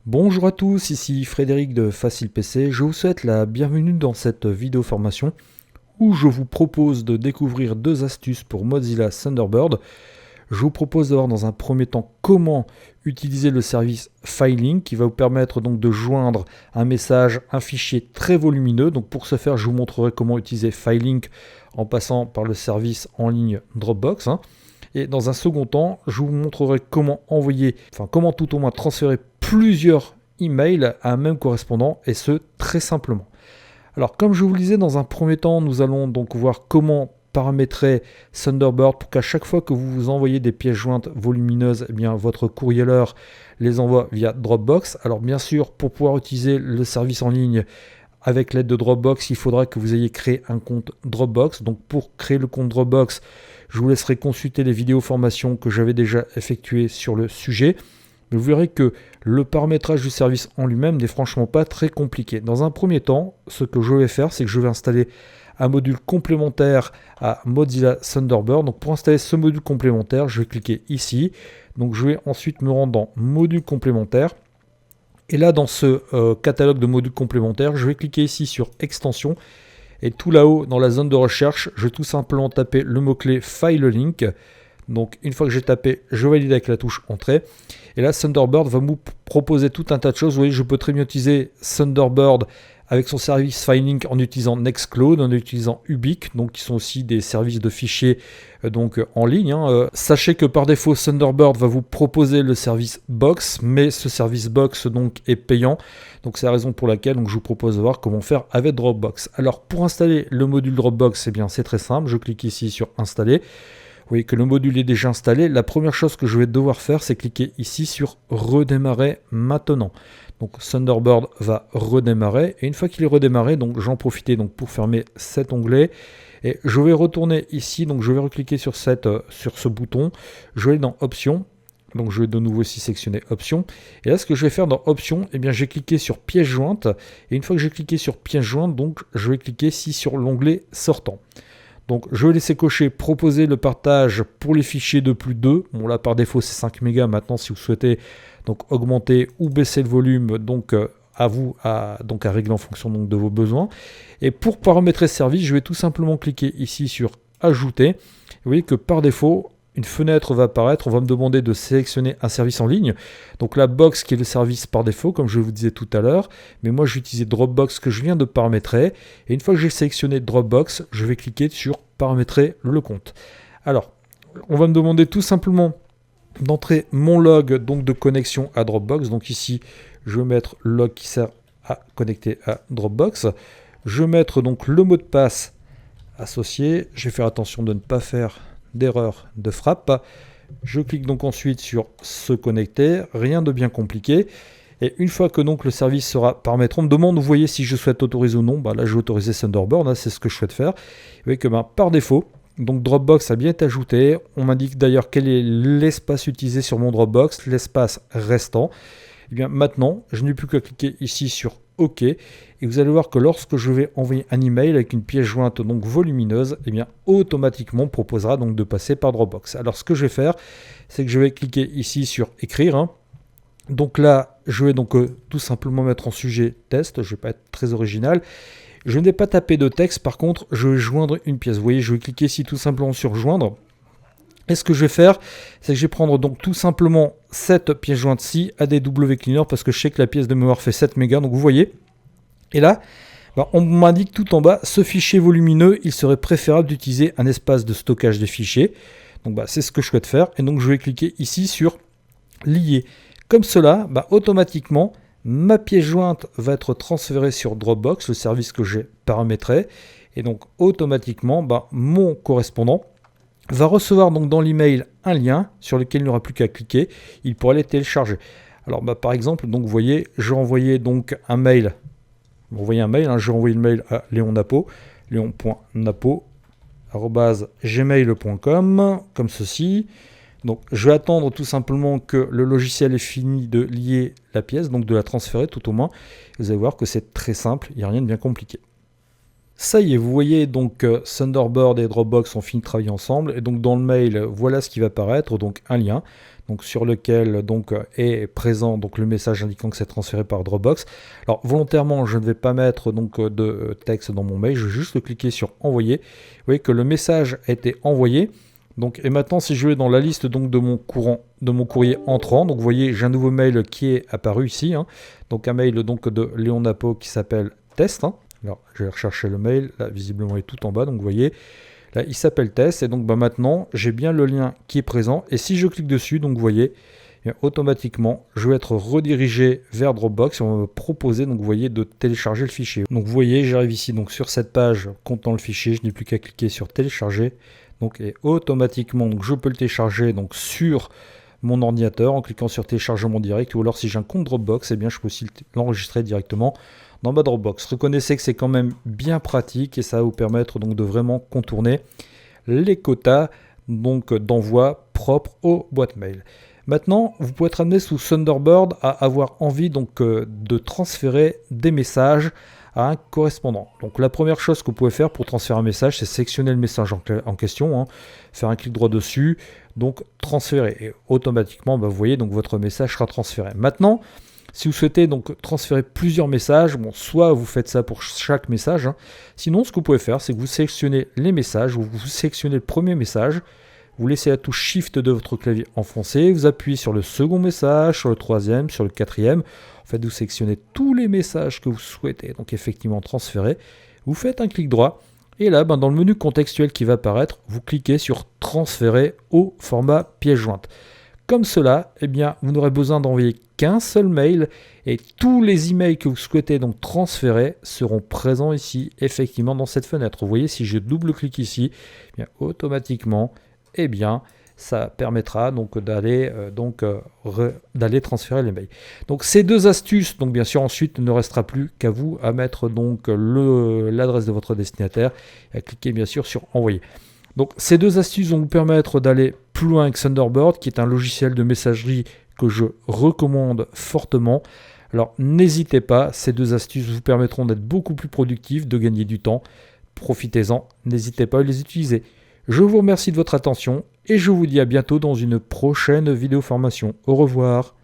Bonjour à tous, ici Frédéric de Facile PC. Je vous souhaite la bienvenue dans cette vidéo formation où je vous propose de découvrir deux astuces pour Mozilla Thunderbird. Je vous propose de voir dans un premier temps comment utiliser le service FileLink qui va vous permettre donc de joindre un message, un fichier très volumineux. Donc pour ce faire, je vous montrerai comment utiliser FileLink en passant par le service en ligne Dropbox. Et dans un second temps, je vous montrerai comment envoyer, comment tout au moins transférer plusieurs emails à un même correspondant, et ce très simplement. Alors comme je vous le disais, dans un premier temps, nous allons donc voir comment paramétrer Thunderbird pour qu'à chaque fois que vous vous envoyez des pièces jointes volumineuses, eh bien, votre courrieleur les envoie via Dropbox. Alors bien sûr, pour pouvoir utiliser le service en ligne avec l'aide de Dropbox, il faudra que vous ayez créé un compte Dropbox. Donc pour créer le compte Dropbox, je vous laisserai consulter les vidéos formations que j'avais déjà effectuées sur le sujet. Mais vous verrez que le paramétrage du service en lui-même n'est franchement pas très compliqué. Dans un premier temps, ce que je vais faire, c'est que je vais installer un module complémentaire à Mozilla Thunderbird. Donc pour installer ce module complémentaire, je vais cliquer ici. Donc je vais ensuite me rendre dans module complémentaire. Et là, dans ce catalogue de modules complémentaires, je vais cliquer ici sur extension. Et tout là-haut, dans la zone de recherche, je vais tout simplement taper le mot-clé FileLink. Donc une fois que j'ai tapé, je valide avec la touche Entrée. Et là, Thunderbird va nous proposer tout un tas de choses. Vous voyez, je peux très bien utiliser Thunderbird avec son service FileLink en utilisant Nextcloud, en utilisant Ubique, donc qui sont aussi des services de fichiers en ligne. Sachez que par défaut, Thunderbird va vous proposer le service Box, mais ce service Box donc est payant. Donc c'est la raison pour laquelle je vous propose de voir comment faire avec Dropbox. Alors pour installer le module Dropbox, eh bien c'est très simple. Je clique ici sur Installer. Vous voyez que le module est déjà installé. La première chose que je vais devoir faire, c'est cliquer ici sur Redémarrer maintenant. Donc Thunderbird va redémarrer. Et une fois qu'il est redémarré, donc j'en profite pour fermer cet onglet. Et je vais retourner ici. Donc je vais recliquer sur ce bouton. Je vais aller dans Options. Donc je vais de nouveau ici sectionner Options. Et là, ce que je vais faire dans Options, eh bien, j'ai cliqué sur Pièces jointes. Et une fois que j'ai cliqué sur Pièces jointes, donc je vais cliquer ici sur l'onglet Sortant. Donc je vais laisser cocher proposer le partage pour les fichiers de plus de 2. Bon là par défaut c'est 5 mégas. Maintenant si vous souhaitez donc augmenter ou baisser le volume, donc à vous à régler en fonction donc, de vos besoins. Et pour paramétrer ce service, je vais tout simplement cliquer ici sur Ajouter. Vous voyez que par défaut, une fenêtre va apparaître, on va me demander de sélectionner un service en ligne. Donc la box qui est le service par défaut, comme je vous disais tout à l'heure. Mais moi, je vais utiliser Dropbox que je viens de paramétrer. Et une fois que j'ai sélectionné Dropbox, je vais cliquer sur Paramétrer le compte. Alors, on va me demander tout simplement d'entrer mon log donc de connexion à Dropbox. Donc ici, je vais mettre le log qui sert à connecter à Dropbox. Je vais mettre donc le mot de passe associé. Je vais faire attention de ne pas faire d'erreur de frappe. Je clique donc ensuite sur se connecter, rien de bien compliqué. Et une fois que donc le service sera paramétré, on me demande, vous voyez, si je souhaite autoriser ou non. Là, je vais autoriser Thunderbird, c'est ce que je souhaite faire. Vous voyez que par défaut, donc Dropbox a bien été ajouté. On m'indique d'ailleurs quel est l'espace utilisé sur mon Dropbox, l'espace restant. Et bien maintenant, je n'ai plus qu'à cliquer ici sur OK. Et vous allez voir que lorsque je vais envoyer un email avec une pièce jointe donc volumineuse, et bien automatiquement proposera donc de passer par Dropbox. Alors ce que je vais faire, c'est que je vais cliquer ici sur écrire. Donc là, je vais donc tout simplement mettre en sujet test. Je ne vais pas être très original. Je ne vais pas taper de texte. Par contre, je vais joindre une pièce. Vous voyez, je vais cliquer ici tout simplement sur joindre. Et ce que je vais faire, c'est que je vais prendre donc tout simplement cette pièce jointe-ci à des W-cleaner parce que je sais que la pièce de mémoire fait 7 mégas. Donc vous voyez. Et là, on m'indique tout en bas, ce fichier volumineux, il serait préférable d'utiliser un espace de stockage des fichiers. Donc c'est ce que je souhaite faire. Et donc je vais cliquer ici sur lier. Comme cela, automatiquement, ma pièce jointe va être transférée sur Dropbox, le service que j'ai paramétré. Et donc automatiquement, mon correspondant va recevoir donc dans l'email un lien sur lequel il n'aura plus qu'à cliquer. Il pourra les télécharger. Alors par exemple, donc vous voyez, j'ai envoyé donc un mail. Vous voyez un mail, j'ai envoyé le mail à Léon Napo, léon.napo@gmail.com, comme ceci. Donc je vais attendre tout simplement que le logiciel ait fini de lier la pièce, donc de la transférer tout au moins. Vous allez voir que c'est très simple, il n'y a rien de bien compliqué. Ça y est, vous voyez donc Thunderbird et Dropbox ont fini de travailler ensemble. Et donc dans le mail, voilà ce qui va apparaître, donc un lien. donc sur lequel donc est présent donc le message indiquant que c'est transféré par Dropbox. Alors volontairement, je ne vais pas mettre donc de texte dans mon mail, je vais juste cliquer sur envoyer. Vous voyez que le message a été envoyé. Donc, et maintenant, si je vais dans la liste donc de mon courrier entrant, donc vous voyez, j'ai un nouveau mail qui est apparu ici, hein. Donc un mail donc de Léon Napo qui s'appelle test, hein. Alors, je vais rechercher le mail, là visiblement il est tout en bas, donc vous voyez, là il s'appelle test, et donc maintenant j'ai bien le lien qui est présent, et si je clique dessus, donc vous voyez, automatiquement je vais être redirigé vers Dropbox, et on va me proposer, donc vous voyez, de télécharger le fichier. Donc vous voyez, j'arrive ici donc sur cette page contenant le fichier, je n'ai plus qu'à cliquer sur télécharger, donc et automatiquement donc, je peux le télécharger donc sur mon ordinateur en cliquant sur téléchargement direct, ou alors si j'ai un compte Dropbox, eh bien je peux aussi l'enregistrer directement dans ma Dropbox. Reconnaissez que c'est quand même bien pratique et ça va vous permettre donc de vraiment contourner les quotas donc d'envoi propre aux boîtes mail. Maintenant, vous pouvez être amené sous Thunderbird à avoir envie donc de transférer des messages à un correspondant. Donc la première chose que vous pouvez faire pour transférer un message, c'est sélectionner le message en question, hein, faire un clic droit dessus, donc transférer. Et automatiquement, vous voyez, donc votre message sera transféré. Maintenant, si vous souhaitez donc transférer plusieurs messages, bon, soit vous faites ça pour chaque message, hein. Sinon ce que vous pouvez faire, c'est que vous sélectionnez les messages, vous sélectionnez le premier message, vous laissez la touche Shift de votre clavier enfoncée, vous appuyez sur le second message, sur le troisième, sur le quatrième. En fait, vous sélectionnez tous les messages que vous souhaitez donc effectivement transférer. Vous faites un clic droit et là, dans le menu contextuel qui va apparaître, vous cliquez sur Transférer au format pièce jointe. Comme cela, eh bien, vous n'aurez besoin d'envoyer qu'un seul mail et tous les emails que vous souhaitez donc transférer seront présents ici, effectivement, dans cette fenêtre. Vous voyez, si je double-clique ici, eh bien, automatiquement, eh bien, ça permettra donc d'aller transférer les mails. Donc ces deux astuces, donc bien sûr ensuite il ne restera plus qu'à vous à mettre donc l'adresse de votre destinataire et à cliquer bien sûr sur envoyer. Donc ces deux astuces vont vous permettre d'aller plus loin avec Thunderbird, qui est un logiciel de messagerie que je recommande fortement. Alors n'hésitez pas, ces deux astuces vous permettront d'être beaucoup plus productif, de gagner du temps. Profitez-en, n'hésitez pas à les utiliser. Je vous remercie de votre attention et je vous dis à bientôt dans une prochaine vidéo formation. Au revoir.